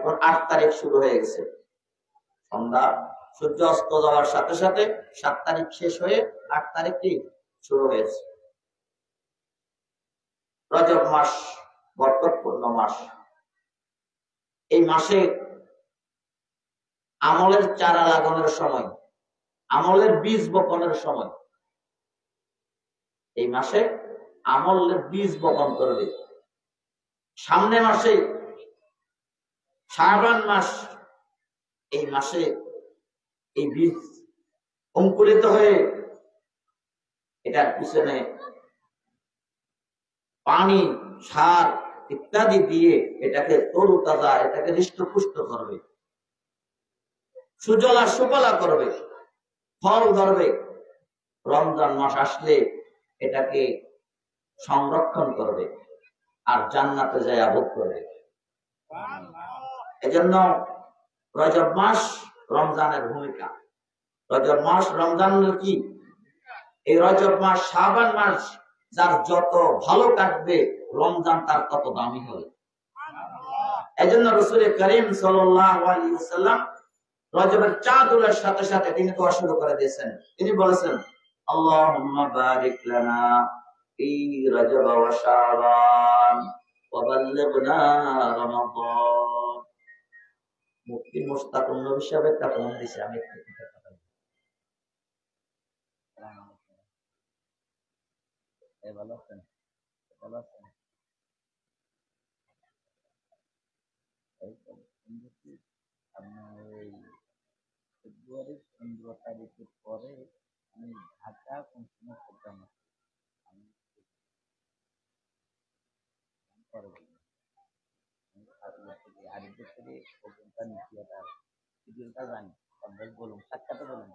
এখন 8 তারিখ শুরু হয়ে গেছে, সন্ধ্যা সূর্য অস্ত যাওয়ার সাথে সাথে 7 তারিখ শেষ হয়ে 8 তারিখটি শুরু হয়েছে। রজব মাস বরকতপূর্ণ মাস। এই মাসে আমলের চারা লাগানোর সময়, আমলের বীজ বপনের সময়। এই মাসে আমলের বীজ বপন করবে। সামনে মাসে শাবান মাস, এই মাসে এই বীজ অঙ্কুরিত হয়ে এটার পিছনে পানি, সার ইত্যাদি দিয়ে এটাকে তরুতাজা, এটাকে হৃষ্টপুষ্ট করবে, সুজলা সুফলা করবে, ফল ধরবে। রমজান মাস আসলে এটাকে সংরক্ষণ করবে আর জান্নাতে যায় ভোগ করবে। এজন্য রজব মাস রমজানের ভূমিকা। রজব মাস রমজানের কি? এই রজব মাস, শাবান মাস যার যত ভালো কাটবে, রমজান তার তত দামি হবে। এজন্য রাসূল করিম সাল্লাল্লাহু আলাইহি ওয়াসাল্লাম রজবের চাঁদ ওঠার সাথে সাথে তিনি দোয়া শুরু করে দিয়েছেন। তিনি বলেছেন, আল্লাহুম্মা বারিক লানা ফি রজব ওয়া শাবান ওয়া বাল্লিগনা রমাদান। মুফতি মুশতাকুন নবী সাহেব একটা ফোন দিয়েছে, আমি একটু কথা বলবো। ভালো আছেন? ভালো আছেন? আপনার এই ফেব্রুয়ারি 15 তারিখের পরে আমি ঢাকা কোন সময় প্রোগ্রাম আছে, আমি আরেকদের থেকে প্রোগ্রামটা নিচ্ছি, এটা ভিডিওটা জানি। আপনার বলুন, সাক্ষাৎ বলুন।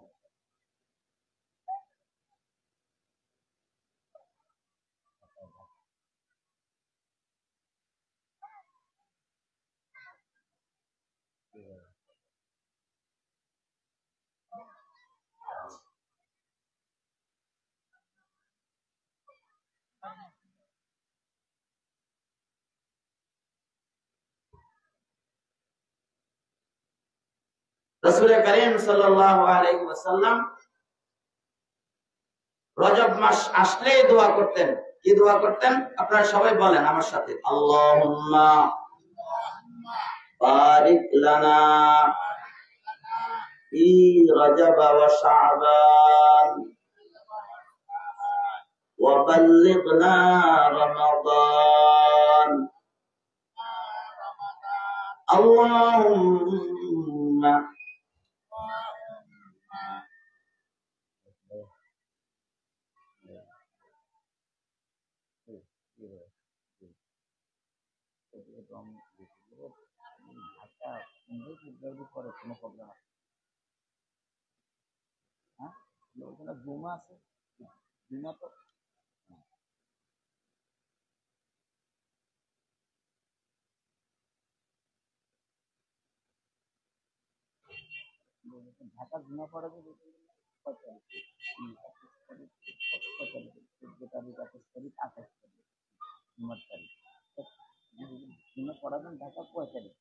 রাসূল করিম সাল্লাল্লাহু আলাইহি ওয়াসাল্লাম রজব মাস আসলেই দোয়া করতেন। কি দোয়া করতেন? আপনারা সবাই বলেন আমার সাথে, আল্লাহুম্মা বারিক লানা ফি রজব ওয়া শাবান ওয়া বাল্লিগনা রমাদান। আল্লাহুম্মা পরে কোনো প্রবলেম আছে? হ্যাঁ, জুমা আছে, জুমা তো ঢাকা জুমা পড়ে যে জুমা পড়াবেন ঢাকা 5 তারিখ।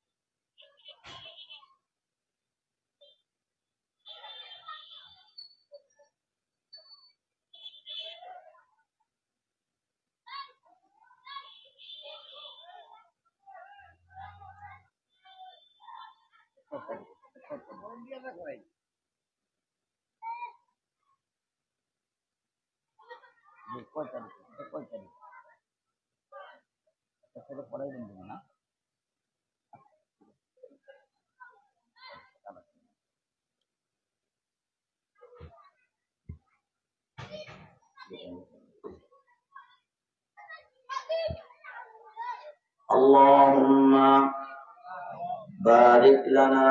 পড়াই দেন না? Allahumma barik lana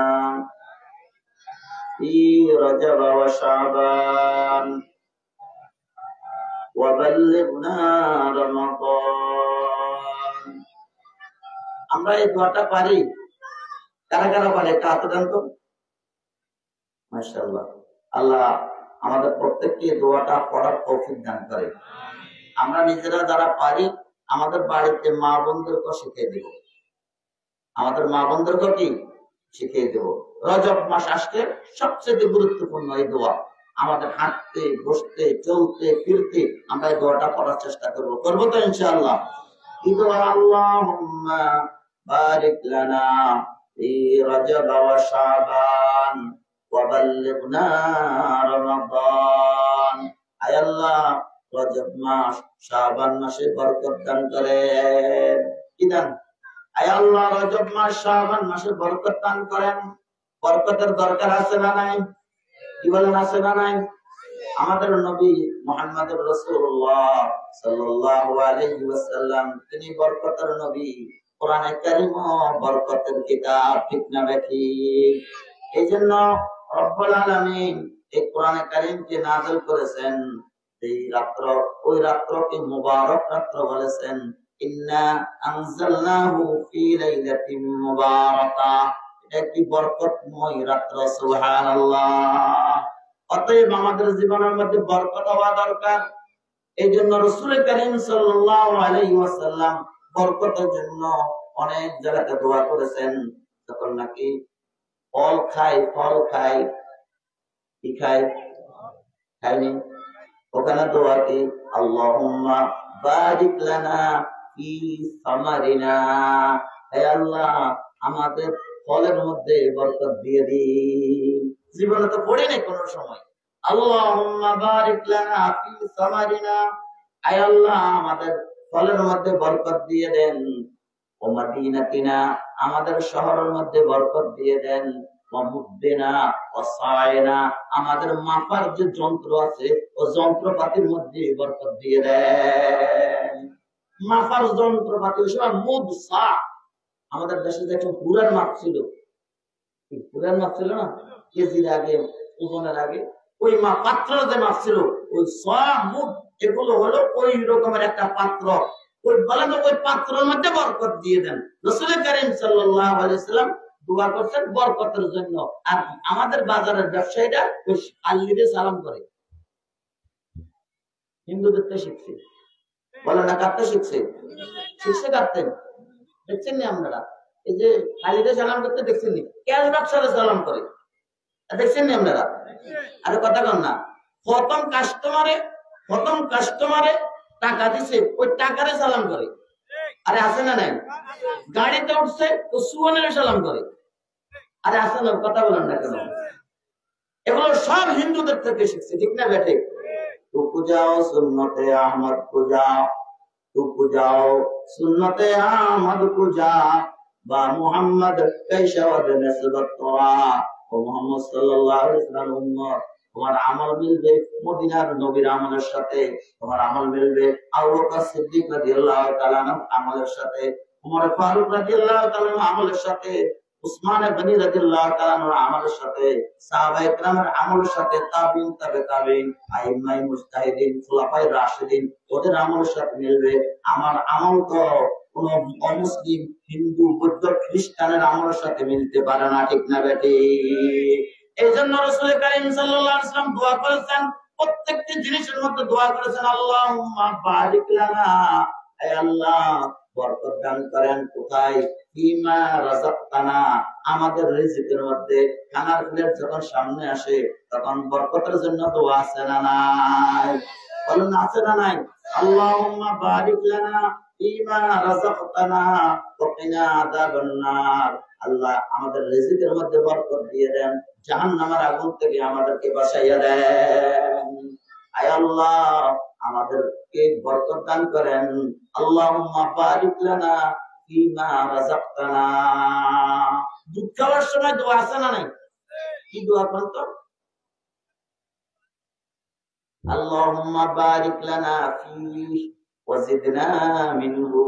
fi Rajab wa Sha'ban wa ballighna Ramadan. আমরা এই দোয়াটা পারি? কারা কারা পারে তা তো জানতো? মাশাআল্লাহ। আল্লাহ আমাদের প্রত্যেককে দোয়াটা পড়ার তৌফিক দান করে। আমরা নিজেরা যারা পারি আমাদের বাড়িতে মা বোনদেরকে শিখিয়ে দিব। আমাদের মা বোনদেরকে কি শিখিয়ে দেব। রজব মাস আসলে সবচেয়ে গুরুত্বপূর্ণ এই দোয়া। আমাদের হাঁটতে বসতে চলতে ফিরতে আমরা এই দোয়াটা পড়ার চেষ্টা করবো তো ইনশাআল্লাহ। কি দোয়া? আল্লাহুম্মা বারিক লানা ফি রজব ওয়া শাবান ওয়া বাল্লিগনা রমাদান। আয় আল্লাহ, রজব মাস শাবান মাসে বরকত দান করেন। কি দান? আয় আল্লাহ, রজব মাস শাবান মাসে বরকত দান করেন। বরকতের দরকার আছে না নাই? কি বলেন, আছে না নাই? আমাদের নবী মুহাম্মদুর রাসূলুল্লাহ সাল্লাল্লাহু আলাইহি ওয়াসাল্লাম তিনি বরকতের নবী। কোরআনে কারীম বরকতের কিতাব, ঠিক না ঠিক? এইজন্য রব্বুল আলামিন এই কোরআনে কারীমকে নাযিল করেছেন। এই রাত্র, ওই রাত্রকে মুবারক রাত্র বলেছেন। ইন্না আনজালনাহু ফি লাইলাতিন মুবারাকা। এটা একটি বরকতময় রাত্র। সুবহানাল্লাহ। অতএব আমাদের জীবনের মধ্যে বরকত হওয়া দরকার। এই জন্য রাসূল কারীম সাল্লাল্লাহু আলাইহি ওয়াসাল্লাম বরকতের জন্য অনেক জায়গাতে দোয়া করেছেন। তখন নাকি ফল খাই কি খাই? খাইনি? ওখানে দোয়া কি? আল্লাহুম্মা বারিক লানা ফি সামারিনা। হে আল্লাহ, আমাদের ফলের মধ্যে বরকত দিয়ে দিন। জীবনে তো পড়ি নাই কোন সময় আল্লাহুম্মা বারিক লানা ফি সামারিনা। আয় আল্লাহ, আমাদের ফলের মধ্যে বরকত দিয়ে দেন। ও মাদিনাতিনা, আমাদের শহরের মধ্যে বরকত দিয়ে দেন। ও মুদ্দিনা ও সায়না, আমাদের মাপার যে যন্ত্র আছে ও যন্ত্রপাতির মধ্যে বরকত দিয়ে দেন। মাপার যন্ত্রপাতি ওই সময় মুদ সা, আমাদের দেশে যে একটা পুরান মাপ ছিল, পুরান মাপ ছিল না, কেজির আগে ওজনের আগে, ওই পাত্র যে মাপ ছিল ওই মুদ, এগুলো হলো ওই রকমের একটা পাত্র। ওই বলেন ওই পাত্রের মধ্যে বরকত দিয়ে দেন। রাসূল কারীম সাল্লাল্লাহু আলাইহি ওয়াসাল্লাম দোয়া করছেন বরকতের জন্য। আর আমাদের বাজারের ব্যবসায়ীরা ওই আল্লিরে সালাম করে। হিন্দুদের তো শিখছে, বলে না কাটতে শিখছে, কাটতে দেখছেন না আপনারা? এই যে আল্লিরে সালাম করতে দেখছেন নি? ক্যাশ বাক্সরে সালাম করে, দেখছেন নি আপনারা? আরে কথা কন না। প্রথম কাস্টমারে টাকা দিছে, ওই টাকারে সালাম করে। আরে আছে না নাই? গাড়িতে উঠছে তো সুবহানাল্লাহ সালাম করে। আরে আছে না? কথা বলেন না কেন? এগুলো সব হিন্দুদের থেকে শিখছে, ঠিক না বেঠিক? তু পূজাও সুন্নতে আহমদ পূজা, তু পূজাও সুন্নতে আহমদ পূজা, বা মুহাম্মদ কাইশাওয়াদ নসবত তোয়া। ও মুহাম্মদ সাল্লাল্লাহু আলাইহি ওয়াসাল্লাম উম্মত, তোমার আমল মিলবে মদিনার নবীর আমলের সাথে। তোমার আমল মিলবে আবু বকর সিদ্দিক রাদিয়াল্লাহু তাআলা আমলের সাথে, ওমর ফারুক রাদিয়াল্লাহু তাআলা আমলের সাথে, উসমান গনি রাদিয়াল্লাহু তাআলা আমলের সাথে, সাহাবায়ে কেরামের আমলের সাথে, তাবিঈন তাবে তাবিঈন, আইম্মায়ে মুজতাহিদিন, খুলাফায়ে রাশিদিন, ওদের আমলের সাথে মিলবে। আমার আমল তো কোন অমুসলিম, হিন্দু, বৌদ্ধ, খ্রিস্টানের আমলের সাথে মিলতে পারে না, ঠিক না বেঠিক? এই জন্য রাসূল কারীম সাল্লাল্লাহু আলাইহি ওয়াসাল্লাম দোয়া করেছেন, প্রত্যেকটি জিনিসের মধ্যে দোয়া করেছেন আল্লাহুম্মা বারিক লানা, হে আল্লাহ বরকত দান করেন। কোথায়? ফিমা রাযাকতানা, আমাদের রিজিকের মধ্যে। খানার প্লেট যখন সামনে আসে তখন বরকতের জন্য দোয়া আছে না নাই? বলেন আছে না নাই? আল্লাহুম্মা বারিক লানা ফিমা রাযাকতানা ওয়া কিনা আযাবান নার। আল্লাহ আমাদের রিজিকের মধ্যে বরকত দিয়ে দেন, জাহান্নামের আগুন থেকে আমাদেরকে বাঁচাইয়া দেন। আয় আল্লাহ, আমাদেরকে বরকত দান করেন। আল্লাহুম্মা বারিক লানা ফিমা রাযাকতানা। দুধ খাওয়ার সময় দোয়া আছে না নাই? কি দোয়া করেন তো? আল্লাহুম্মা বারিক লানা ফিহি ওয়া জিদনা মিনহু।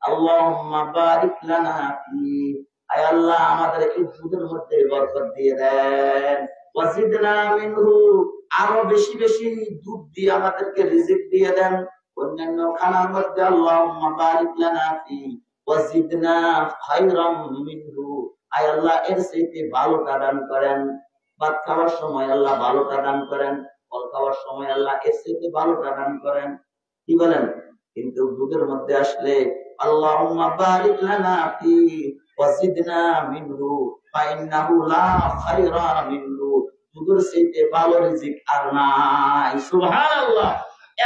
আল্লাহুম্মা বারিক লানা ফিহি, আয় আল্লাহ আমাদের এই দুধের মধ্যে বরকত দিয়ে দেন। ওয়া জিদনা মিনহু, আরো বেশি বেশি দুধ দিয়ে আমাদেরকে রিজিক দিয়ে দেন। অন্যান্য খানার মধ্যে আল্লাহুম্মা বারিক লানা ফিহি ওয়া জিদনা খায়রাম মিনহু, আয় আল্লাহ এর চাইতে ভালোটা দান করেন। ভাত খাওয়ার সময় আল্লাহ ভালোটা দান করেন, ফল খাওয়ার সময় আল্লাহ এর চাইতে ভালোটা দান করেন। কি বলেন? কিন্তু দুধের মধ্যে আসলে আল্লাহুম্মা বারিক লানা ফিহি ওয়াজিদনা মিনহু ফাইন্নাহু লা খায়রা মিনহু, দুধের চাইতে ভালো রিজিক আর নাই। সুবহানাল্লাহ।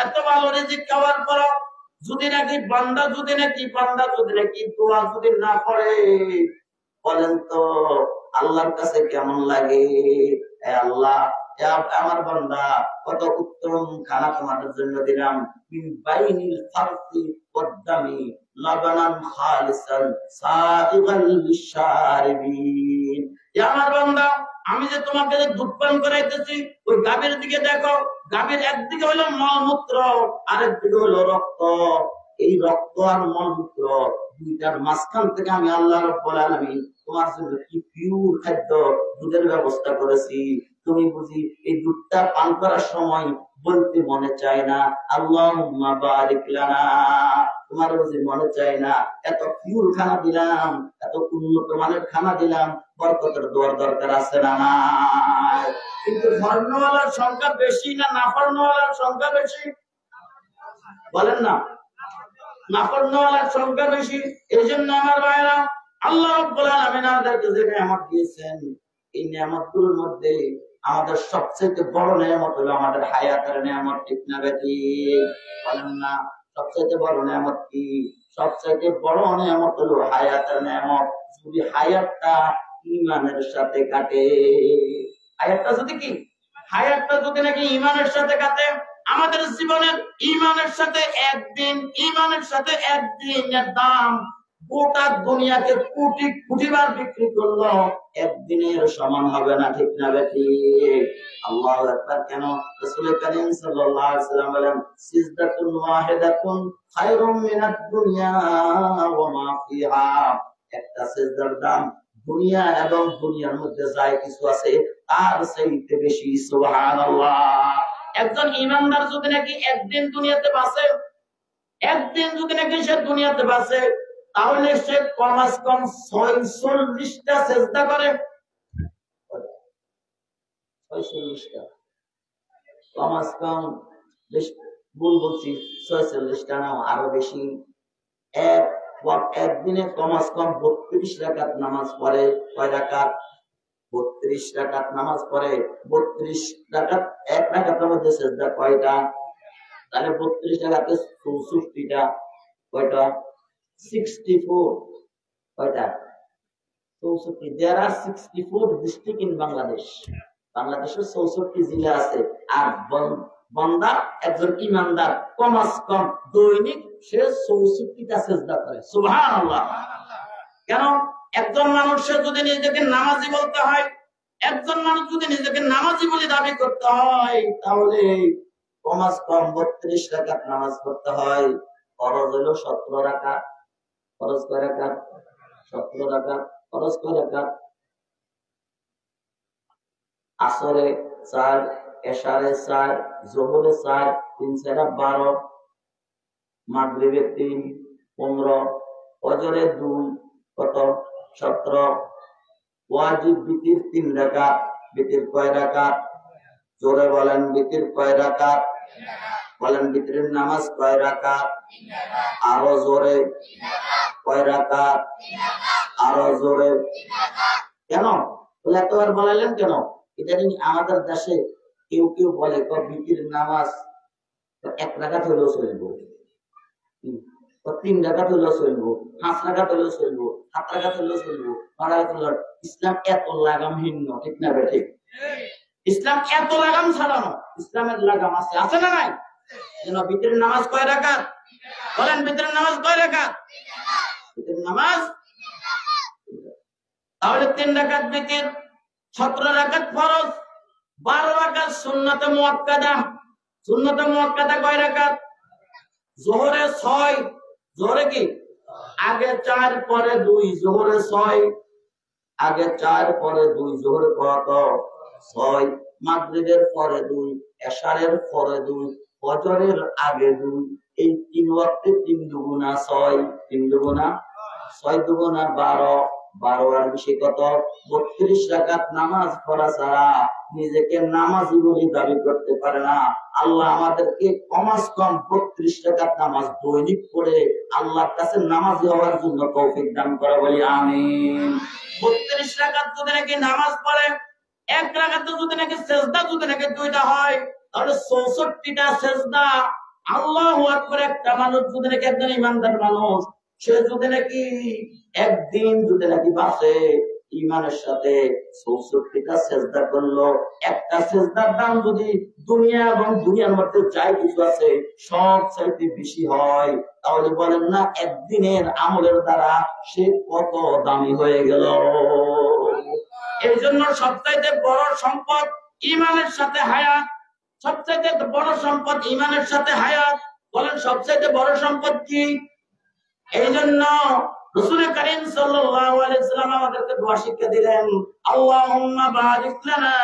এত ভালো রিজিক খাওয়ার পর যদি নাকি বান্দা যদি নাকি দোয়া যদি না করে, বলেন তো আল্লাহর কাছে কেমন লাগে? আল্লাহ, আমার বান্দা কত উত্তম খানা তোমাদের জন্য দিলাম, মিন বাইনিল ফারসি ওয়াদ-দামি লাবানান খালিসান সাইগাল লিশারিবিন। আমার বান্দা, আমি যে তোমাকে যে দুধ পান করাইতেছি, ওই গাভীর দিকে দেখো, গাভীর একদিকে হলো মলমূত্র, আরেক দিকে হলো রক্ত। এই রক্ত আর মলমূত্র দুইটার মাঝখান থেকে আমি আল্লাহ রাব্বুল আলামিন তোমার জন্য কি পিওর খাদ্য দুধের ব্যবস্থা করেছি। তুমি বুঝি এই দুধটা পান করার সময় বলতে মনে চায় না আল্লাহুম্মা বারিক লানা? তোমার বুঝি মনে চায় না এত পিওর খানা দিলাম, এত উন্নত মানের খানা দিলাম, বরকতের দোয়ার দরকার আছে না? কিন্তু ফরমাওয়ালার সংখ্যা বেশি না নাফরমাওয়ালার সংখ্যা বেশি? বলেন না, নাফরমাওয়ালার সংখ্যা বেশি। এই জন্য আমার ভাইরা, আল্লাহ রাব্বুল আলামিন আমাদেরকে যে নিয়ামত দিয়েছেন, এই নিয়ামতগুলোর মধ্যে আমাদের সবচেয়ে বড় নিয়ামত হলো আমাদের হায়াতের নিয়ামত। ঠিক না বেঠিক? বলেন না, সবচেয়ে বড় নিয়ামত কি? সবচেয়ে বড় নিয়ামত হলো হায়াতের নিয়ামত। যদি হায়াতটা ঈমানের সাথে কাটে, হায়াতটা যদি কি, হায়াতটা যদি নাকি ঈমানের সাথে কাটে, আমাদের জীবনের ঈমানের সাথে একদিনের দাম গোটা দুনিয়াকে কোটি কোটিবার বিক্রি করলো, একদিনের সমান হবে না। ঠিক না বেঠিক? আল্লাহু আকবার। কেন? রাসূল কারীম সাল্লাল্লাহু আলাইহি ওয়াসাল্লাম বলেন, সিজদাতুন ওয়াহিদাতুন খায়রুম মিনাদ দুনিয়া ওয়া মা ফিহা। একটা সিজদার দাম দুনিয়া এবং দুনিয়ার মধ্যে যাই কিছু আছে তার চাইতে বেশি। সুবহানাল্লাহ। একজন ঈমানদার যদি নাকি একদিন দুনিয়াতে বাঁচে, একদিন যদি নাকি সে দুনিয়াতে বাঁচে, তাহলে সে কমাস কম 46টা সেজদা করে। 46টা কমাস কম, ভুল বলছি, 46টা না, আরো বেশি। একদিনে কমাস কম 32 রাকাত নামাজ পড়ে। কয় রাকাত? 32 রাকাত নামাজ পড়ে। 32 রাকাত, এক রাকাতের মধ্যে সেজদা কয়টা? তাহলে 32 রাকাতে 64টা। কয়টা? 64। কয়টা? 64। There are 64 districts in Bangladesh. বাংলাদেশের 64 জেলা আছে। আর বান্দা একজন ঈমানদার কমাস কম দৈনিক সে 64টা সিজদা করে। সুবহানাল্লাহ। কেন? একজন মানুষের যদি নিজেকে নামাজি বলতে হয়, একজন মানুষ যদি নিজেকে নামাজি বলে দাবি করতে হয়, তাহলে কমাস কম 32 রাকাত নামাজ পড়তে হয়। ফরজ হলো 17 রাকাত। ফরজ কয় রাকাত? 17 রাকাত। ফরজ কয় রাকাত? আসরে 4, এশারে 4, যোহরে 4, 3 4 12, মাগরিবে 3 15, ফজরে 2 কত? 17। ওয়াজিব বিতির 3 রাকাত। বিতির কয় রাকাত? জোরে বলেন, বিতির কয় রাকাত? বলেন, বিতিরের নামাজ কয় রাকাত? আরো জোরে। কয় রাকাত? আরো জোরে। কেন এতবার বলাইলেন কেন? এটা আমাদের দেশে কেউ কেউ বলে বিতির নামাজ 1 রাকাত হলেও চলবো, 3 রাকাত হলেও চলবো, 5 রাকাত হলেও চলবো, 7 রাকাত হলেও চলবো। ইসলাম এত লাগামহীন। ঠিক না বেঠিক? ইসলাম এত লাগাম ছাড়ানো। ইসলামের লাগাম আছে, আছে না নাই? বিতিরের নামাজ কয় রাকাত? বলেন, বিতিরের নামাজ কয় রাকাত? বিতিরের নামাজ তাহলে 3 রাকাত বিতির, 17 রাকাত ফরজ, 12 রাকাত সুন্নাতে মুআক্কাদা। সুন্নাতে মুআক্কাদা কয় রাকাত? যোহরে 6। যোহরে কি? আগে 4 পরে 2, যোহরে 6। আগে 4 পরে 2, যোহরে কত? 6। মাগরিবের পরে 2, এশারের পরে 2, ফজরের আগে 2। এই 3 ওয়াক্তে 3 দুগুণা 6, 3 দুগুণা 6, দুগুণা 12, 12 আর বেশি কত? 32 রাকাত নামাজ পড়া ছাড়া নিজেকে নামাজি বলে দাবি করতে পারে না। আল্লাহ আমাদেরকে কমাস কম 32 রাকাত নামাজ দৈনিক পড়ে আল্লাহর কাছে নামাজি হওয়ার জন্য তৌফিক দান করে বলি আমিন। 32 রাকাত যদি নাকি নামাজ পড়ে, এক রাকাতে যদি নাকি সেজদা যদি নাকি দুইটা হয়, তাহলে 64টা সেজদা। আল্লাহু আকবার। একটা মানুষ যদি নাকি, একজন ইমানদার মানুষ, সে যদি নাকি একদিন যদি নাকি বাঁচে ইমানের সাথে 64টা সেজদা করলো, একটা সেজদার দাম যদি দুনিয়া এবং দুনিয়ার মধ্যে যাই কিছু আছে সব চাইতে বেশি হয়, তাহলে বলেন না একদিনের আমলের দ্বারা সে কত দামি হয়ে গেল। এই জন্য সবচাইতে বড় সম্পদ ইমানের সাথে হায়াত। সবচাইতে বড় সম্পদ ইমানের সাথে হায়াত। বলেন সবচাইতে বড় সম্পদ কি? এই জন্য রাসূল কারীম সাল্লাল্লাহু আলাইহি ওয়াসাল্লাম আমাদেরকে দোয়া শিক্ষা দিলেন, আল্লাহুম্মা বারিক লানা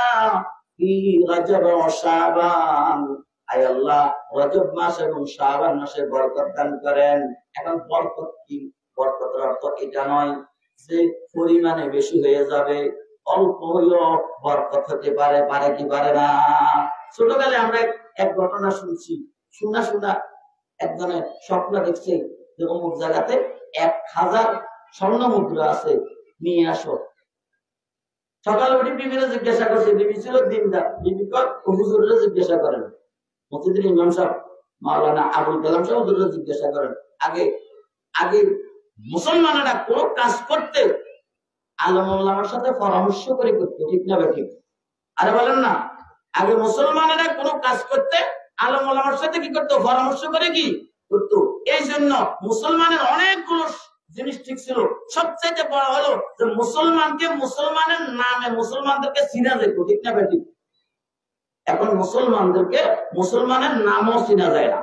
ফি রাজব ওয়া শাবান। আয় আল্লাহ, রজব মাস এবং শাবান মাসে বরকত দান করেন। এখন বরকত কি? বরকতের অর্থ এটা নয় যে পরিমাণে বেশি হয়ে যাবে, অল্প হইলেও বরকত হতে পারে, পারে কি পারে না? ছোটকালে আমরা এক ঘটনা শুনছি, শোনা একজনের স্বপ্ন দেখছে যে অমুক জায়গাতে 1000 স্বর্ণ মুদ্রা আছে, নিয়ে আসো। সকালে উঠে বিবিরে জিজ্ঞাসা করছে, বিবি ছিল দিনদার, বিবি হুজুরে জিজ্ঞাসা করেন, মসজিদের ইমাম সাহেব মাওলানা আবুল কালাম সাহেব হুজুরে জিজ্ঞাসা করেন। আগে মুসলমানেরা কোন কাজ করতে আলেম ওলামার সাথে পরামর্শ করে করতে, ঠিক না ঠিক? আরে বলেন না, আগে মুসলমানেরা কোন কাজ করতে আলেম ওলামার সাথে কি করতো? পরামর্শ করে কি করতো। এই জন্য মুসলমানের অনেকগুলো জিনিস ঠিক ছিল। সবচাইতে বড় হলো যে মুসলমানকে মুসলমানের নামে মুসলমানদেরকে চিনা যেত, ঠিক না ঠিক? এখন মুসলমানদেরকে মুসলমানের নামও চিনা যায় না।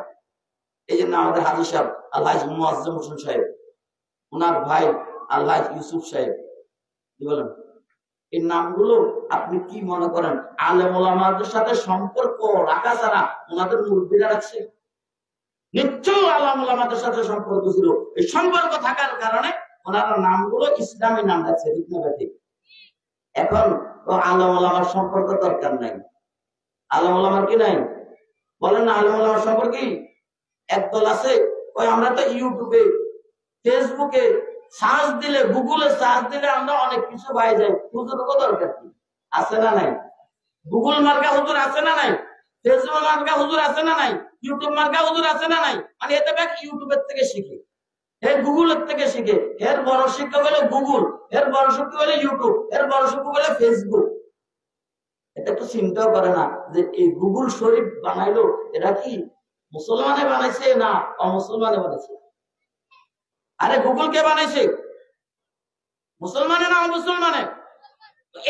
এই জন্য আমাদের হাজী সাহেব আল্লাহ মুআজ্জম হোসেন সাহেব, ওনার ভাই আল্লাহ ইউসুফ সাহেব, কি বলেন, এই নামগুলো আপনি কি মনে করেন আলেম ওলামাদের সাথে সম্পর্ক রাখা ছাড়া ওনাদের মুরব্বীরা রাখছে? নিশ্চয় আলেম ওলামাদের সাথে সম্পর্ক ছিল। এই সম্পর্ক থাকার কারণে ওনারা নামগুলো ইসলামী নাম রাখছে, ঠিক না ঠিক? এখন আলেম ওলামার সম্পর্ক দরকার নাই। আলেম ওলামার কি নাই? বলেন না, আলেম ওলামার সম্পর্ক কি? একদল আছে ওই আমরা তো ইউটিউবে ফেসবুকে সার্চ দিলে, গুগলে সার্চ দিলে আমরা অনেক কিছু পাই যাই। হুজুর কত দরকার কি? আছে না নাই? গুগল মার্কা হুজুর আছে না নাই? ফেসবুক মার্কা হুজুর আছে না নাই? ইউটিউব মার্কা হুজুর আছে না নাই? মানে এতে ব্যাক ইউটিউবের থেকে শিখে, এর গুগলের থেকে শিখে। এর বড় শিক্ষা হলো গুগল, এর বড় শিক্ষা হলো ইউটিউব, এর বড় শিক্ষা হলো ফেসবুক। এটা তো চিন্তাও করে না যে এই গুগল শরীফ বানাইলো, এটা কি মুসলমানে বানাইছে না অমুসলমানে বানাইছে? আরে গুগল কে বানাইছে? মুসলমানে না অমুসলমানে?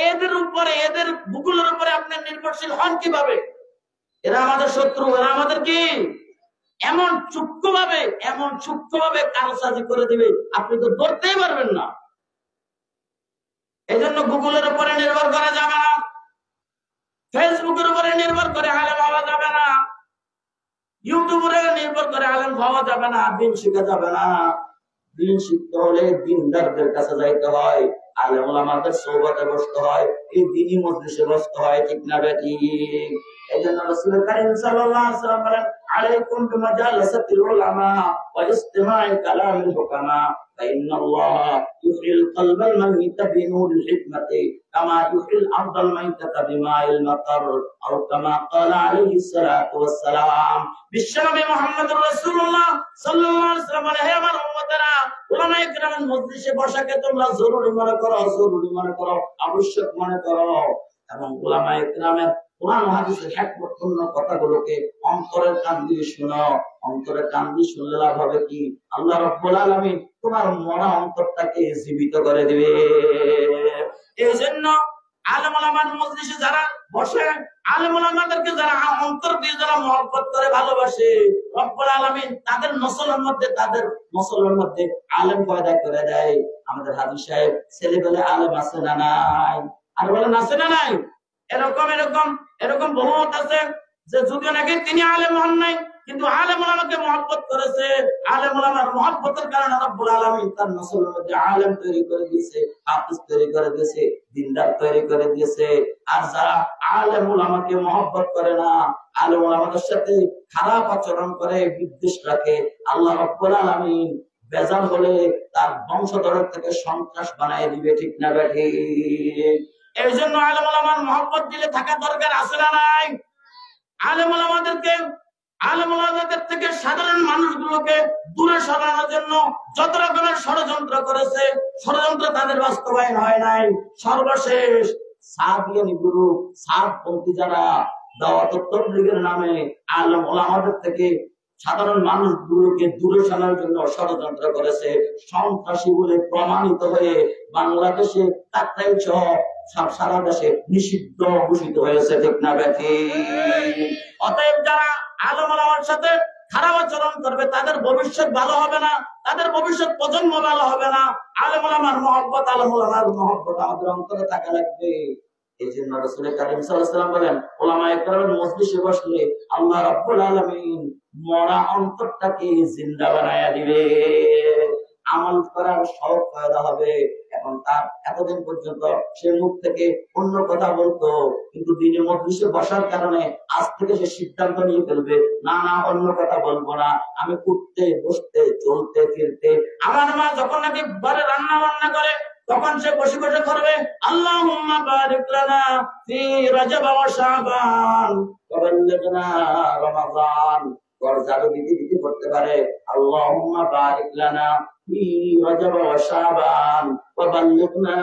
এদের উপরে, এদের গুগলের উপরে আপনি নির্ভরশীল হন কিভাবে? এরা আমাদের শত্রু, এরা আমাদের কি এমন সূক্ষ্মভাবে কারসাজি করে দিবে, আপনি তো ধরতেই পারবেন না। এই জন্য গুগলের উপরে নির্ভর করা যাবে না, ফেসবুকের উপরে নির্ভর করে আলেম হওয়া যাবে না, ইউটিউবের নির্ভর করে আলেম হওয়া যাবে না, দিন শিখা যাবে না। দিন শিখতে হলে দিনদারদের কাছে যাইতে হয়, আলেম ওলামাদের সোহবতে বসতে হয়, এই দিনই মজলিসে বসতে হয়, ঠিক না ঠিক? এই জন্য রাসূল কারীম সাল্লাল্লাহু আলাইহি ওয়াসাল্লাম বলেন, আলাইকুম বিমাজালাসাতিল উলামা ওয়া ইসতিমা'i কালামিল হুকামা ফাইন্নাল্লাহা ইউহিল কলবাল মাইতা বিনুরিল হিকমাতি কামা ইউহিল আরদাল মাইতাতা বিমাইল মাতার আও কামা ক্বালা আলাইহিস সালাতু ওয়াস সালাম। বিশ্বনবী মুহাম্মদুর রাসূলুল্লাহ সাল্লাল্লাহু আলাইহি ওয়াসাল্লাম বলেন, হে আমার উম্মতেরা, উলামায়ে কেরামের মজলিসে বসাকে তোমরা জরুরি মনে করো, আবশ্যক মনে করো, এবং উলামায়ে কেরামের কোরআন হাদিসের হিকমতপূর্ণ কথাগুলোকে অন্তরের কান দিয়ে শোনো। অন্তরের কান দিয়ে শুনলে লাভ হবে কি? আল্লাহ রাব্বুল আলামিন তোমার মরা অন্তরটাকে জীবিত করে দিবে। এই জন্য আলেম ওলামার মজলিসে যারা বসে, আলেম ওলামাদেরকে যারা অন্তর দিয়ে যারা মহব্বত করে ভালোবাসে, রব্বুল আলামিন তাদের নসলের মধ্যে আলেম পয়দা করে দেয়। আমাদের হাজী সাহেব ছেলেবেলে আলেম আছে না নাই? আর বলেন আছে না নাই? এরকম বহুত আছে যে যদিও নাকি তিনি আলেম হন নাই, কিন্তু আলেম ওলামাকে মহব্বত করেছে। আলেম ওলামার মহব্বতের কারণে রব্বুল আলামিন তার নসলের মধ্যে আলেম তৈরি করে দিয়েছে, হাফেজ তৈরি করে দিয়েছে, দিনদার তৈরি করে দিয়েছে। আর যারা আলেম ওলামাকে মহব্বত করে না, আলেম ওলামাদের সাথে খারাপ আচরণ করে, বিদ্বেষ রাখে, আল্লাহ রব্বুল আলামিন বেজার হলে তার বংশধরের থেকে সন্ত্রাস বানায় দিবে। ঠিক না বেঠি? এই জন্য আলেম ওলামার মহব্বত দিলে থাকা দরকার আছে না নাই? আলেম ওলামাদের থেকে সাধারণ মানুষগুলোকে দূরে সরানোর জন্য যত রকমের ষড়যন্ত্র করেছে, ষড়যন্ত্র তাদের বাস্তবায়ন হয় নাই। সর্বশেষ সাদিয়ানি গ্রুপ, সাদপন্থী যারা দাওয়াত তাবলীগের নামে আলেম ওলামাদের থেকে সাধারণ মানুষগুলোকে দূরে সরানোর জন্য ষড়যন্ত্র করেছে। সন্ত্রাসী বলে প্রমাণিত হয়ে বাংলাদেশে টাকরাইল সহ সারা দেশে নিষিদ্ধ ঘোষিত হয়েছে। ঠিক না বেঠি? অতএব যারা আলেম ওলামার সাথে খারাপ আচরণ করবে তাদের ভবিষ্যৎ ভালো হবে না, তাদের ভবিষ্যৎ প্রজন্ম ভালো হবে না। আলেম ওলামার মহব্বত আমাদের অন্তরে থাকা লাগবে। এই জন্য রাসূল কারীম সাল্লাল্লাহু আলাইহি ওয়াসাল্লাম বলেন, উলামায়ে কেরামের মজলিসে বসলে আল্লাহ রাব্বুল আলামিন মরা অন্তরটাকে জিন্দা বানায়া দিবে, আমল করার শৌক পয়দা হবে। এখন তার এতদিন পর্যন্ত সে মুখ থেকে অন্য কথা বলতো, কিন্তু দিনে মজলিসে বসার কারণে আজ থেকে সে সিদ্ধান্ত নিয়ে ফেলবে, না অন্য কথা বলবো না, আমি উঠতে বসতে চলতে ফিরতে। আমার মা যখন নাকি ঘরে রান্না বান্না করে তখন সে বসে বসে করবে আল্লাহুম্মা বারিক লানা ফি রজব ওয়া শাবান ওয়া বাল্লিগনা রমাদান। জাদু দিতে দিতে পড়তে পারে আল্লাহুম্মা বারিক লানা ফি রজব ওয়া শাবান ওয়া বাল্লিগনা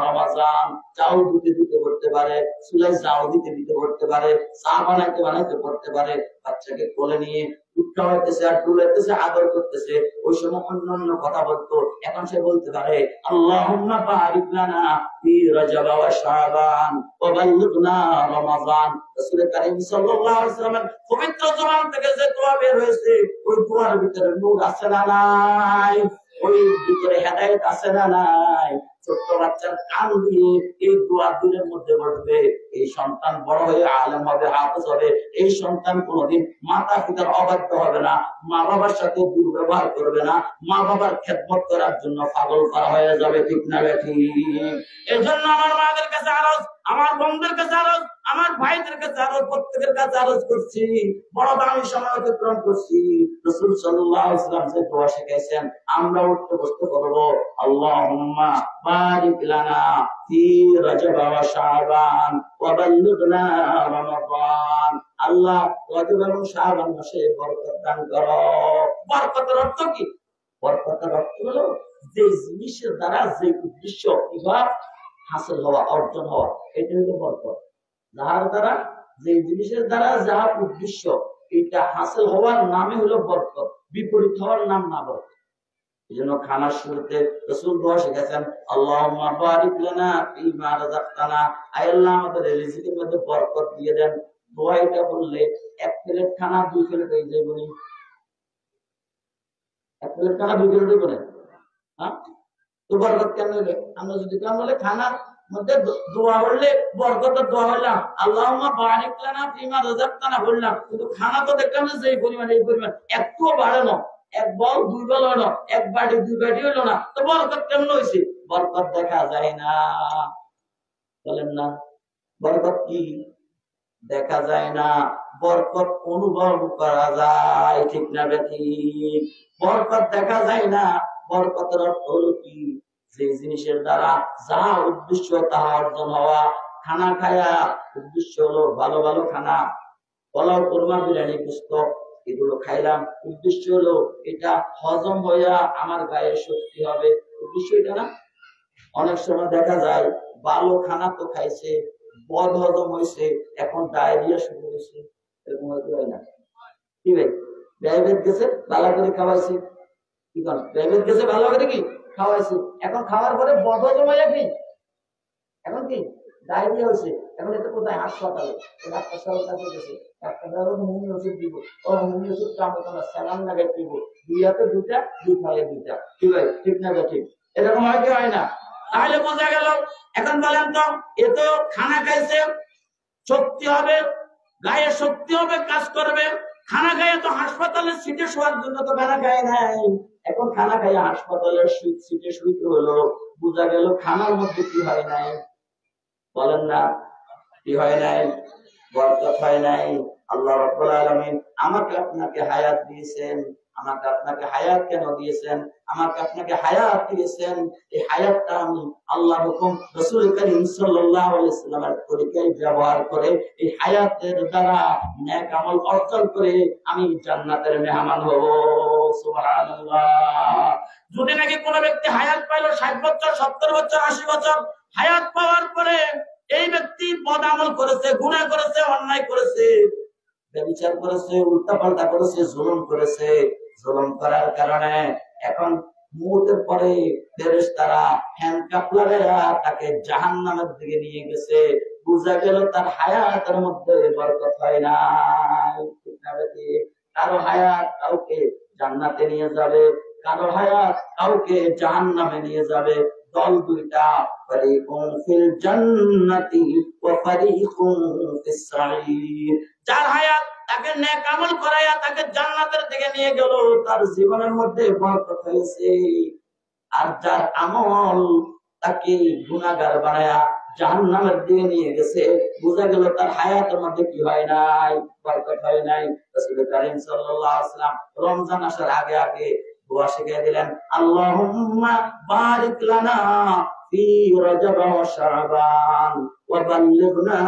রমাদান। চাও দিতে দিতে পড়তে পারে, সুলাই চাও দিতে দিতে পড়তে পারে, চা বানাইতে পড়তে পারে। বাচ্চাকে কোলে নিয়ে উঠতে হইতেছে আর তুলেতেছে, আদর করতেছে, ওই সময় অন্য কথা বলতো। এখন সে বলতে পারে আল্লাহুম্মা বারিক লানা ফি রজব ওয়া শাবান ওয়া বাল্লিগনা রমাদান। রাসূল কারীম সাল্লাল্লাহু আলাইহি ওয়াসাল্লামের পবিত্র জবান থেকে যে দোয়া বের হয়েছে, ওই দোয়ার ভিতরে নূর আছে না নাই? ওই ভিতরে হেদায়েত আছে না নাই? ছোট্ট বাচ্চার কান দিয়ে এই দোয়া দিলের মধ্যে বসবে, এই সন্তান বড় হয়ে আলেম হবে, হাফেজ হবে। এই সন্তান কোনোদিন মাতা পিতার অবাধ্য হবে না, মা বাবার সাথে দুর্ব্যবহার করবে না, মা বাবার খেদমত করার জন্য পাগল করা হয়ে যাবে। ঠিক না বেঠি? এই জন্য আমার মাদের কাছে আরজ, আমার বোনদের কাছে আরজ, আমার ভাইদের কাছে আরজ, প্রত্যেকের কাছে আরজ করছি, বড় দামি সময় অতিক্রম করছি। রাসূল সাল্লাল্লাহু আলাইহি ওয়াসাল্লাম যে দোয়া শিখাইছেন আমরা উঠতে বসতে করবো আল্লাহুম্মা বারিক লানা ফি রজব ওয়া শাবান ওয়া বাল্লিগনা রমাদান। আল্লাহ রজব এবং শাবান মাসে বরকত দান করো। বরকতের অর্থ কি? বরকতের অর্থ হলো যে জিনিসের দ্বারা যে উদ্দেশ্য হাসিল হওয়া, অর্জন হওয়া, এটা হলো বরকত। যাহার দ্বারা যে জিনিসের দ্বারা যাহা উদ্দেশ্য এটা হাসিল হওয়ার নামে হলো বরকত, বিপরীত হওয়ার নাম না বরকত। এই জন্য খানার শুরুতে রাসূল দোয়া শিখাচ্ছেন আল্লাহুম্মা বারিক লানা ফীমা রাযাকতানা, আয় আল্লাহ আমাদের রিজিকের মধ্যে বরকত দিয়ে দেন। দোয়া এটা বললে এক প্লেট খানা 2 প্লেট হয়ে যায় বলি, এক প্লেট খানা 2 প্লেট হইব না? হ্যাঁ, তো বরকত কেন হইবে? আমরা যদি কাম বলে খানার মধ্যে দোয়া বললে বরকতের দোয়া হইলাম আল্লাহুম্মা বারিক লানা ফীমা রাযাকতানা বললাম, কিন্তু খানা তো দেখলাম যে এই পরিমাণ একটু বাড়ানো, 1 বল 2 বল হলো, 1 বাটি 2 বাটি হলো না, তো বরকত কেমন হয়েছে? বরকত দেখা যায় না। বলেন না, বরকত কি? দেখা যায় না, বরকত অনুভব করা যায়। ঠিক না বেঠিক? বরকত দেখা যায় না। বরকতের অর্থ হলো কি? যে জিনিসের দ্বারা যা উদ্দেশ্য তাহা অর্জন হওয়া। খানা খায়া উদ্দেশ্য হলো ভালো ভালো খানা, পোলাও, কোরমা, বিরিয়ানি, গোশত, এগুলো খাইলাম, উদ্দেশ্য হলো এটা হজম হইয়া আমার গায়ে শক্তি হবে, উদ্দেশ্য এটা না। অনেক সময় দেখা যায় ভালো খানা তো খাইছে, বদ হজম হয়েছে, এখন ডায়রিয়া শুরু হয়েছে, এরকম হয়তো হয় না? কি ভাই, ডায়াবেট গেছে ভালো করে খাওয়াইছে, কি করেন? ডায়াবেট গেছে ভালো করে কি খাওয়াইছে, এখন খাওয়ার পরে বদ হজম হয়ে কি এখন কি ডায়রিয়া হয়েছে। এখন এটা কোথায়? হাসপাতালে। ডাক্তার সাহেবের কাছে গেছে, ডাক্তার হোমিও ওষুধ দিব, ও হোমিও ওষুধ কাম হতো না, স্যালান লাগাই দিব, 2 হাতে 2টা, 2 পায়ে 2টা। কি ভাই, ঠিক না? ঠিক এরকম হয় কি হয় না? তাহলে বোঝা গেল। এখন বলেন তো, এ তো খানা খাইছে, শক্তি হবে, গায়ে শক্তি হবে, কাজ করবে। খানা খাইয়া তো হাসপাতালের সিটে শোয়ার জন্য তো খানা খায় নাই, এখন খানা খাইয়া হাসপাতালের সিটে শুইতে হলো, বোঝা গেল খানার মধ্যে কি হয় নাই, বলেন না কি হয় নাই, বরকত হয় নাই। আল্লাহ রাব্বুল আলামিন আমাকে আপনাকে হায়াত দিয়েছেন, আমাকে আপনাকে হায়াত কেন দিয়েছেন, আমাকে আপনাকে হায়াত দিয়েছেন, এই হায়াতটা আমি আল্লাহর হুকুম রাসূল করিম সাল্লাল্লাহু আলাইহি ওয়াসাল্লামের তরিকায় ব্যবহার করে এই হায়াতের দ্বারা নেক আমল অর্জন করে আমি জান্নাতের মেহমান হব। সুবহানাল্লাহ। যদি নাকি কোন ব্যক্তি হায়াত পাইলো 60 বছর 70 বছর 80 বছর, হায়াত পাওয়ার পরে এই ব্যক্তি বদ আমল করেছে, গুনাহ করেছে, অন্যায় করেছে, ব্যভিচার করেছে, উল্টাপাল্টা করেছে, জুলুম করেছে, জুলুম করার কারণে এখন মৌতের পরে ফেরেশতারা হ্যান্ডকাপ লাগায়া তাকে জাহান্নামের দিকে নিয়ে গেছে, বুঝা গেল তার হায়াতের মধ্যে বরকত হয় না। কারো হায়াত কাউকে জান্নাতে নিয়ে যাবে, কারো হায়াত কাউকে জাহান্নামে নিয়ে যাবে। দল দুইটা, ফারিকুন ফিল জান্নাতি ওয়া ফারিকুন ফিস সাঈর। যার হায়াত তাকে নেক আমল করায়া তাকে জান্নাতের দিকে নিয়ে গেল, তার জীবনের মধ্যে বরকত হয়েছে। আর যার আমল তাকে গুনাহগার বানায়া জাহান্নামের দিকে নিয়ে গেছে, বোঝা গেল তার হায়াতের মধ্যে কি হয় নাই, বরকত হয় নাই। রাসূল করিম সাল্লাল্লাহু আলাইহি ওয়াসাল্লাম রমজান আসার আগে আগে দোয়া শিখিয়ে দিলেন, আল্লাহুম্মা বারিক লানা ফি রজব ওয়া শাবান ওয়া বাল্লিগনা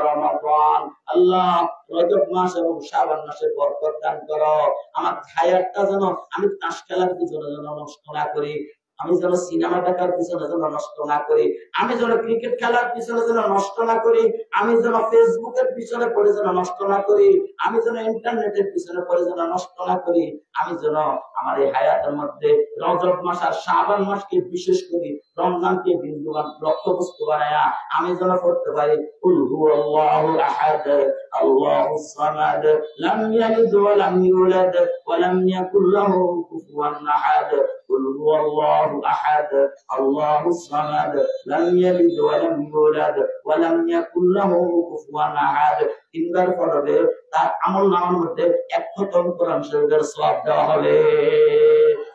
রমাদান। আল্লাহ রজব মাস এবং শাবান মাসে বরকত দান করো, আমার হায়াতটা যেন আমি তাস খেলার পিছনে যেন নষ্ট না করি, আমি যেন সিনেমা দেখার পিছনে যেন নষ্ট না করি, আমি যেন ক্রিকেট খেলার পিছনে যেন নষ্ট না করি, আমি যেন ফেসবুকের পিছনে পড়ে যেন নষ্ট না করি, আমি যেন ইন্টারনেটের পিছনে পড়ে যেন নষ্ট না করি, আমি যেন আমার এই হায়াতের মধ্যে রজব মাস আর শাবান মাসকে বিশেষ করি রমজানকে বিন্দুবান লক্ষ্যবস্তু বানায়া আমি যেন করতে পারি কুল হুয়াল্লাহু আহাদ আল্লাহুস সামাদ লাম ইয়ালিদ ওয়া লাম ইউলাদ ওয়া লাম ইয়াকুল লাহু কুফুয়ান আহাদ। কুল হুয়াল্লাহু আহাদ আল্লাহুস সামাদ লাম ইয়ালিদ ওয়া লাম ইউলাদ ওয়া লাম ইয়াকুল লাহু কুফুয়ান আহাদ। তিনবার পড়বে তার আমলনামার মধ্যে 1 খতম কোরআন শরীফের সওয়াব দেওয়া হবে।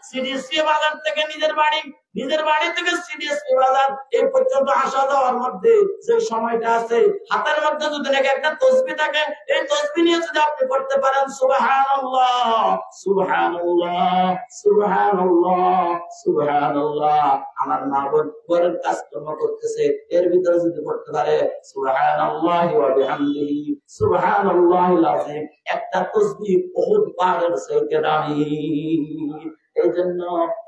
সিডিএসপি বাজার থেকে নিজের বাড়ি থেকে সিডিএসপি বাজার এই পর্যন্ত আসা যাওয়ার মধ্যে যে সময়টা আছে, হাতের মধ্যে যদি নাকি একটা তাসবিহ থাকে, এই তাসবিহ নিয়ে যদি আপনি পড়তে পারেন সুবহানাল্লাহ সুবহানাল্লাহ সুবহানাল্লাহ সুবহানাল্লাহ, আমার মা বোন ঘরের কাজকর্ম করতেছে, এর ভিতরে যদি পড়তে পারে সুবহানাল্লাহি ওয়া বিহামদিহি সুবহানাল্লাহিল আযীম, একটা তাসবিহ উহুদ পাহাড়ের চাইতে দামি। এই জন্য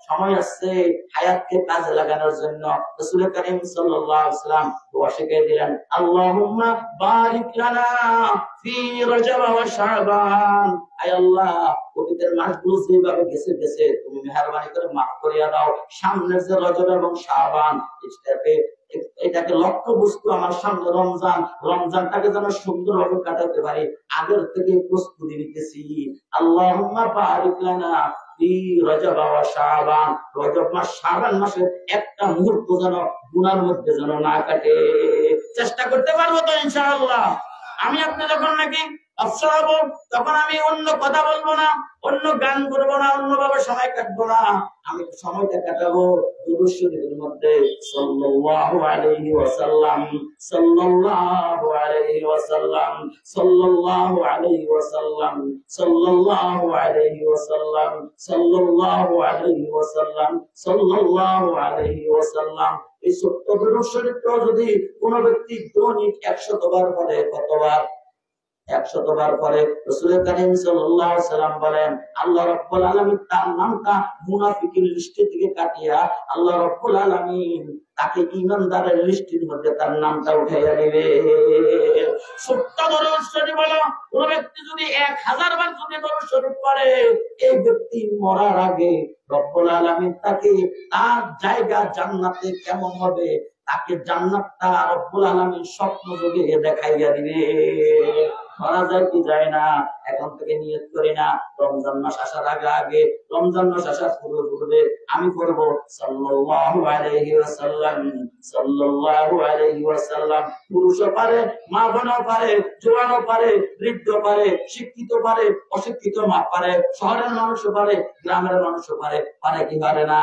সময় আসছে হায়াতকে কাজে লাগানোর জন্য। রাসূল করিম সাল্লাল্লাহু আলাইহি ওয়াসাল্লাম দোয়া শিখিয়ে দিলেন, আল্লাহুম্মা বারিক লানা ফি রজব ওয়া শাবান। আয় আল্লাহ, অতীতের মাসগুলো যেভাবে গেছে গেছে তুমি মেহেরবানি করে মাফ করিয়া দাও, সামনের যে রজব এবং শাবান এটাকে লক্ষ্য বস্তু আমার সামনে রমজানটাকে যেন সুন্দরভাবে কাটাতে পারি, আগের থেকে প্রস্তুতি নিতেছি। আল্লাহুম্মা বারিক লানা ফি রজব ওয়া শাবান, রজব মাস শাবান মাসে একটা মুহূর্ত যেন গুনার মধ্যে যেন না কাটে। চেষ্টা করতে পারবো তো ইনশাআল্লাহ। আমি আপনি যখন নাকি অবসর হবো তখন আমি অন্য কথা বলবো না, অন্য গান করবো না, অন্যভাবে সময় কাটবো না, আমি সময়টা কাটাবো দুরূদ শরীফের মধ্যে সাল্লাল্লাহু আলাইহি ওয়াসাল্লাম সাল্লাল্লাহু আলাইহি ওয়াসাল্লাম সাল্লাল্লাহু আলাইহি ওয়াসাল্লাম সাল্লাল্লাহু আলাইহি ওয়াসাল্লাম সাল্লাল্লাহু আলাইহি ওয়াসাল্লাম সাল্লাল্লাহু আলাইহি ওয়াসাল্লাম। এই ছোট্ট দুরূদ শরীফটা যদি কোন ব্যক্তি দৈনিক 100 বার পড়ে, কতবার? 100 বার পরে রাসূল করিম সাল্লাল্লাহু আলাইহি ওয়াসাল্লাম বলেন, আল্লাহ রাব্বুল আলামিন তার নামটা মুনাফিকের লিস্টে থেকে কাটিয়া আল্লাহ রাব্বুল আলামিন তাকে ঈমানদারের লিস্টের মধ্যে তার নামটা উঠাইয়া দিবে। ছোট্ট দরুদ শরীফ বলো, কোন ব্যক্তি যদি 1000 বার যদি দরুদ শরীফ পড়ে, এই ব্যক্তি মরার আগে রব্বুল আলামিন তাকে তার জায়গা জান্নাতে কেমন হবে তাকে জান্নাতটা রব্বুল আলামিন স্বপ্ন যোগে দেখাইয়া দিবে। করা যায় কি যায় না? এখন থেকে নিয়ত করি না, রমজান মাস আসার আগে আগে, রমজান মাস আসার পূর্বে পূর্বে আমি করবো সাল্লাল্লাহু আলাইহি ওয়াসাল্লাম, সাল্লাল্লাহু আলাইহি ওয়াসাল্লাম। পুরুষও পারে, মা বোনও পারে, জোয়ানও পারে, বৃদ্ধ পারে, শিক্ষিত পারে, অশিক্ষিত মা পারে, শহরের মানুষও পারে, গ্রামের মানুষও পারে, পারে কি পারে না?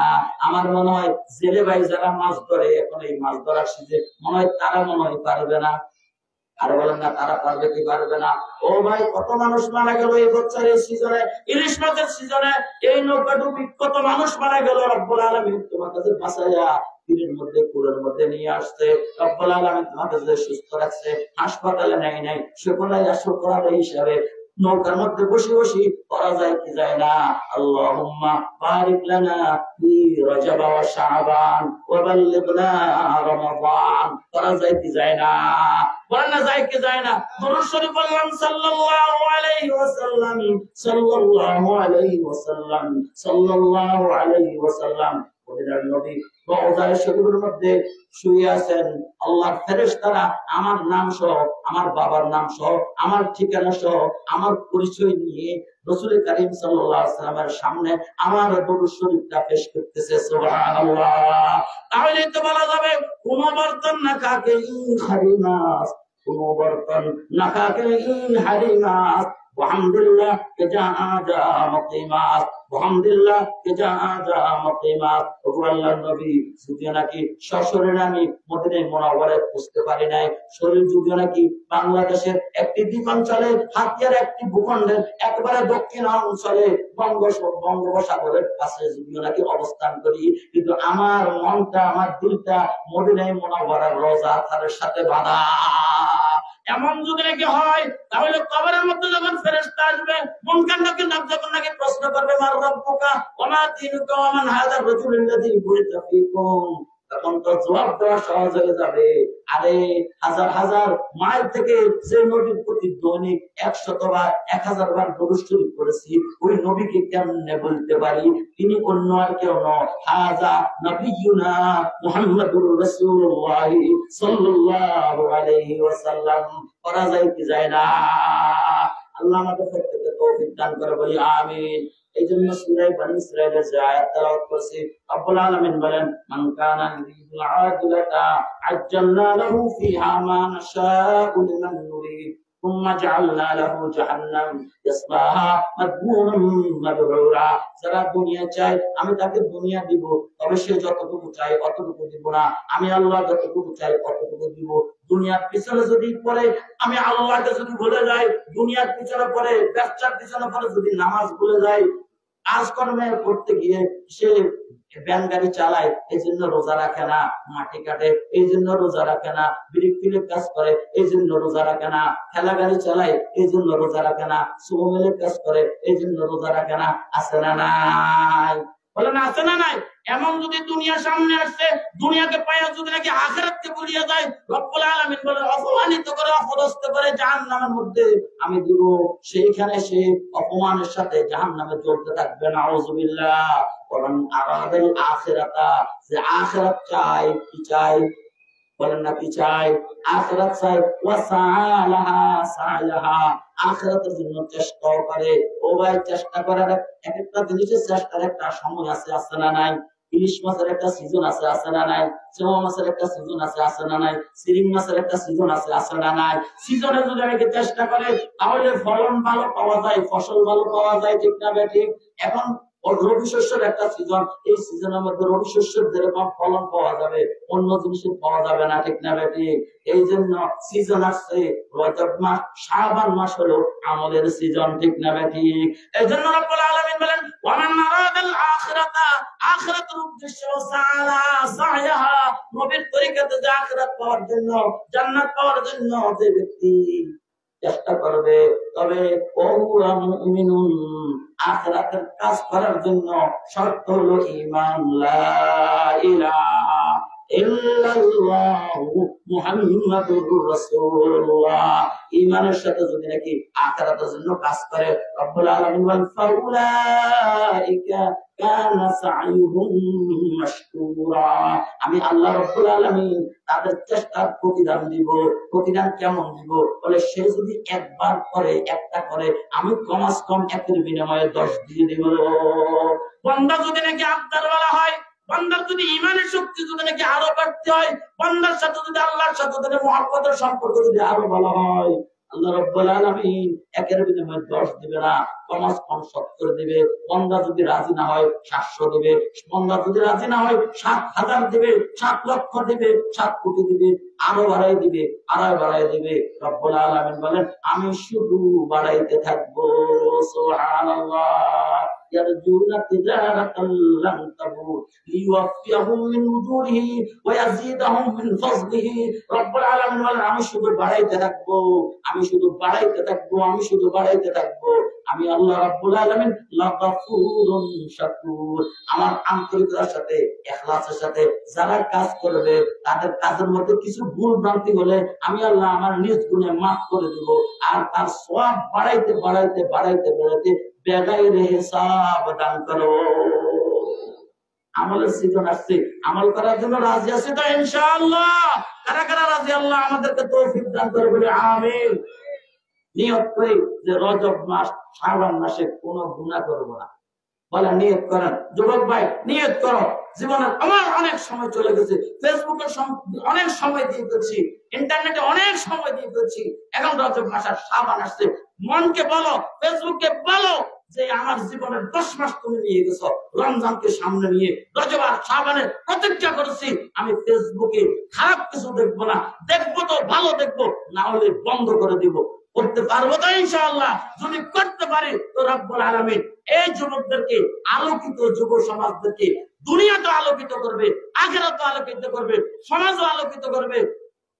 আমার মনে হয় জেলে ভাই যারা মাছ ধরে এখন এই মাছ ধরার সিজে, মনে হয় তারা মনে হয় পারবে না। আর বলেন না তারা পারবে কি পারবে না? ও ভাই, কত মানুষ মারা গেল এই বছর এই সিজনে, ইলিশ মাছের সিজনে, এই নৌকা ডুবি কত মানুষ মারা গেল। রব্বুল আলামিন তোমার কাছে বাঁচাইয়া পীরের মধ্যে কুলের মধ্যে নিয়ে আসছে, রব্বুল আলামিন তোমার কাছে সুস্থ রাখছে, হাসপাতালে নেয় নাই, সকলে শুকরার হিসাবে নৌকার মধ্যে বসে বসে করা যায় কি যায় না? আল্লাহুম্মা বারিক লানা ফি রজব ওয়া শাবান ওয়া বাল্লিগনা রমাদান, করা যায় কি যায় না? বলেন না যায় কি যায় না? দুরূদ শরীফ বললাম সাল্লাল্লাহু আলাইহি ওয়াসাল্লাম, সাল্লাল্লাহু আলাইহি ওয়াসাল্লাম, সাল্লাল্লাহু আলাইহি ওয়াসাল্লাম। ওদের নবী রওজায়ে শরীফের মধ্যে শুয়ে আছেন, আল্লাহর ফেরেশতারা আমার নাম সহ, আমার বাবার নাম সহ, আমার ঠিকানা সহ, আমার পরিচয় নিয়ে রাসূল কারীম সাল্লাল্লাহু আলাইহি ওয়াসাল্লামের সামনে আমার দুরূদ শরীফটা পেশ করতেছে। সুবহানাল্লাহ। তাহলে তো বলা যাবে কোন বর্তন না খাকে হারিমাস, কোন বর্তন না খাকে হারিমাস, আলহামদুলিল্লাহ কে জাআজা মুকিমাত, আলহামদুলিল্লাহ কে জাআজা মুকিমাত। আল্লাহর নবী যদিও নাকি সশরীরে আমি মদিনায় মুনাওয়ারায় পৌঁছতে পারি নাই, শরীর যদিও নাকি বাংলাদেশের একটি দ্বীপাঞ্চলে, হাতিয়ার একটি ভূখণ্ডের একেবারে দক্ষিণ অঞ্চলে বঙ্গোপসাগরের কাছে যদিও নাকি অবস্থান করি, কিন্তু আমার মনটা, আমার দিলটা মদিনায় মুনাওয়ারার রওজা আতহারের সাথে বাঁধা। এমন যদি নাকি হয়, তাহলে কবরের মধ্যে যখন ফেরেশতা আসবে, মুনকার নাকির যখন নাকি প্রশ্ন করবে মান রাব্বুকা ওয়া মা দীনুকা ওয়া মান হাযা রাজুলুল্লাযী বুইসা ফীকুম, তখন তো জবাব দেওয়া সহজ হয়ে যাবে। আরে হাজার হাজার মাইল থেকে যে নবীর প্রতি দৈনিক 100 বার 1000 বার দরুদ শরীফ করেছি, ওই নবীকে কেমনে বলতে পারি তিনি অন্য আর কেউ নয়? হাযা নবিয়ুনা মুহাম্মাদুর রাসূলুল্লাহ সাল্লাল্লাহু আলাইহি ওয়াসাল্লাম। করা যায় কি যায় না? আল্লাহ আমাদের প্রত্যেককে তৌফিক দান করে, বলি আমিন। এই জন্য সূরা বনী ইসরাঈলের যে আয়াত তেলাওয়াত করছি, রব্বুল আলামিন বলেন মান কানা ইউরিদুল আজিলাতা আজ্জালনা লাহু ফিহা মা নাশাউ লিমান নুরিদ সুম্মা জাআলনা লাহু জাহান্নাম ইয়াসলাহা মাদমুমান মাদহুরা। যারা দুনিয়া চায় আমি তাকে দুনিয়া দিব, তবে সে যতটুকু চায় অতটুকু দিব না। আমি আল্লাহ যতটুকু চাই অতটুকু দিব। দুনিয়ার পিছনে যদি পড়ে, আমি আল্লাহকে যদি ভুলে যাই, দুনিয়ার পিছনে পড়ে, ব্যবসার পিছনে পড়ে যদি নামাজ ভুলে যাই, কাজকর্মে করতে গিয়ে সে ভ্যান গাড়ি চালায়, এই জন্য রোজা রাখে না, মাটি কাটে এই জন্য রোজা রাখে না, বিড়ি কাজ করে এই জন্য রোজা রাখে না, ঠেলা গাড়ি চালায় এই জন্য রোজা রাখে না, শ্রমিকের কাজ করে এই জন্য রোজা রাখে না। আছে না নাই? বলে না আছে না নাই? এমন যদি দুনিয়া সামনে আসছে, দুনিয়াকে পাইয়া যদি নাকি আখিরাতকে ভুলিয়ে যায়, রব্বুল আলামিন বলে অপমানিত করে অপদস্থ করে জাহান্নামের মধ্যে আমি দিব, সেইখানে সে অপমানের সাথে জাহান্নামে জ্বলতে থাকবে। নাউযুবিল্লাহ। বলেন আরাদাল আখিরাতা, যে আখিরাত চাই, কি চাই? বলেন না কি চাই? আখিরাত চাই। ওয়া সাআলাহা সাআলাহা, আখিরাতের জন্য চেষ্টা করে। ও ভাই, চেষ্টা করার একটা জিনিসের চেষ্টার একটা সময় আছে, আছে না নাই? ইলিশ মাছের একটা সিজন আছে, আছে না নাই? চেওয়া মাছের একটা সিজন আছে, আছে না নাই? সিরিং মাছের একটা সিজন আছে, আছে না নাই? সিজনে যদি অনেকে চেষ্টা করে, তাহলে ফলন ভালো পাওয়া যায়, ফসল ভালো পাওয়া যায়, ঠিক না ঠিক? এখন রবি শস্যের একটা সিজন, এই সিজনের মধ্যে রবি শস্যের যেরকম ফলন পাওয়া যাবে, অন্য জিনিসের পাওয়া যাবে না, ঠিক না ঠিক? এই জন্য সিজন আসছে রজব মাস, শাবান মাস হলো আমলের সিজন, ঠিক না ঠিক? এই জন্য রব্বুল আলামিন বলেন ওয়ামান আরাদাল আখিরাতা, আখিরাতের উদ্দেশ্য সাআলা সায়াহা, নবীর তরিকাতে যে আখিরাত পাওয়ার জন্য, জান্নাত পাওয়ার জন্য যে ব্যক্তি চেষ্টা করবে, তবে ওয়া মুমিনুন, আখিরাতের কাজ করার জন্য শর্ত হলো ঈমান, লা ইলাহা ইল্লাল্লাহু মুহাম্মাদুর রাসূলুল্লাহ। ঈমানের সাথে যদি নাকি আখিরাতের জন্য কাজ করে, রব্বুল আলামিন বলেন ফাউলাইকা কানা সাইয়ুহুম মাশকুরা। আমি আল্লাহ রব্বুল আলামিন তাদের চেষ্টার প্রতিদান দিব। প্রতিদান কেমন দিব? বলে সে যদি একবার করে, একটা করে, আমি কমাস কম একের বিনিময়ে 10 দিয়ে দিব। বান্দা যদি নাকি আবদার বলা হয়, বান্দার যদি ইমানের শক্তি যদি নাকি আরো বাড়তে হয়, বান্দার সাথে যদি আল্লাহর সাথে যদি মুহাব্বতের সম্পর্ক যদি আরো ভালো হয়, আল্লাহ রাব্বুল আলামিন একের বিনিময়ে 10 দিবে না, কমাস কম 70 দিবে। বান্দা যদি রাজি না হয় 700 দিবে, বান্দা যদি রাজি না হয় 7,000 দিবে, 7 লক্ষ দিবে, 7 কোটি দিবে, আরো বাড়াই দিবে, আরো বাড়াই দিবে। রব্বুল আলামিন বলেন আমি শুধু বাড়াইতে থাকবো। সুবহানাল্লাহ। يرجون تجارة لن تبور ليوفيهم من أجورهم ويزيدهم من فضله। رب العالمين বলেন আমি শুধু বাড়াইতে থাকবো, আমি শুধু বাড়াইতে থাকবো, আমি শুধু বাড়াইতে থাকবো। আমি আল্লাহ রাব্বুল আলামিন লাগাফুরুন শাকুর। আমার আন্তরিকতার সাথে, ইখলাসের সাথে যারা কাজ করবে, তাদের কাজের মধ্যে কিছু ভুল ভ্রান্তি হলে আমি আল্লাহ আমার নিজ গুণে মাফ করে দিব। আর তার সওয়াব বাড়াইতে বাড়াইতে বাড়াইতে বাড়াইতে বেগাইরে হিসাব দান করো। আমলের সিজন আসছে, আমল করার জন্য রাজি আছে তো ইনশাআল্লাহ? কারা কারা রাজি? আল্লাহ আমাদেরকে তৌফিক দান করে বলে আমিন। নিয়ত করি যে রজব মাস, শাবান মাসে কোনো গুনাহ করব না। বলে নিয়ত করেন। যুবক ভাই নিয়ত করো। জীবনের আমার অনেক সময় চলে গেছে, ফেসবুকে অনেক সময় দিয়ে দিচ্ছি, ইন্টারনেটে অনেক সময় দিয়ে দিচ্ছি। এখন রজব মাস আর শাবান আসছে, মনকে বলো, ফেসবুকে বলো যে আমার জীবনের 10 মাস তুমি নিয়ে গেছো, রমজানকে সামনে নিয়ে রজব আর শাবানের প্রতিজ্ঞা করেছি আমি ফেসবুকে খারাপ কিছু দেখবো না, দেখবো তো ভালো দেখবো, না হলে বন্ধ করে দিব। করতে পারবো তো ইনশাআল্লাহ? যদি করতে পারি তো রব্বুল আলামিন এই যুবকদেরকে, আলোকিত যুব সমাজদেরকে দুনিয়াতে আলোকিত করবে, আখিরাতে আলোকিত করবে, সমাজও আলোকিত করবে,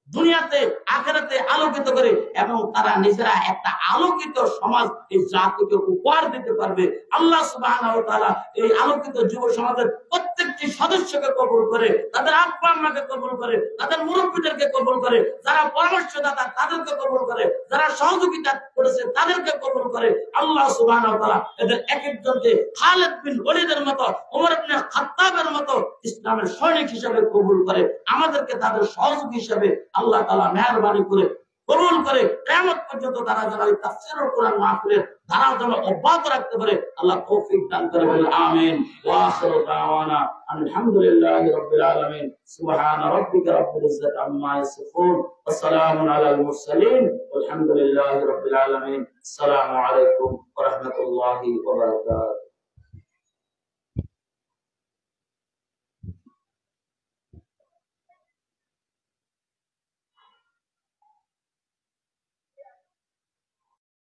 দুনিয়াতে আখিরাতে আলোকিত করে, এবং তারা নিজেরা একটা আলোকিত সমাজ এই জাতিকে উপহার দিতে পারবে। আল্লাহ সুবহানাহু ওয়া তাআলা এই আলোকিত যুব সমাজের প্রত্যেকটি সদস্যকে কবুল করে, তাদের আব্বা আম্মাকে কবুল করে, তাদের মুরব্বীদেরকে কবুল করে, যারা পরামর্শদাতা তাদেরকে কবুল করে, যারা সহযোগিতা করেছে তাদেরকে কবুল করে। আল্লাহ সুবহানাহু ওয়া তাআলা এদের এক একজনকে খালিদ বিন ওলীদের মতো, ওমর ইবনে খাত্তাবের মতো ইসলামের সৈনিক হিসেবে কবুল করে, আমাদেরকে তাদের সহযোগী হিসেবে আল্লাহ তাআলা মেহেরবানি করে কবুল করে। কিয়ামত পর্যন্ত তারা যেন এই তাফসীরুল কুরআন মাহফিলের ধারা যেন অব্যাহত রাখতে পারে, আল্লাহ তৌফিক দান করে বলে আমিন। ওয়া আখিরু দাওয়ানা আলহামদুলিল্লাহি রাব্বিল আলামিন। সুবহান রাব্বিকা রাব্বিল ইজ্জাতি আম্মা ইয়াসিফুন ওয়া সালামুন আলাল মুরসালিন ওয়ালহামদুলিল্লাহি রাব্বিল আলামিন। আসসালামু আলাইকুম ওয়া রাহমাতুল্লাহি ওয়া বারাকাতুহু।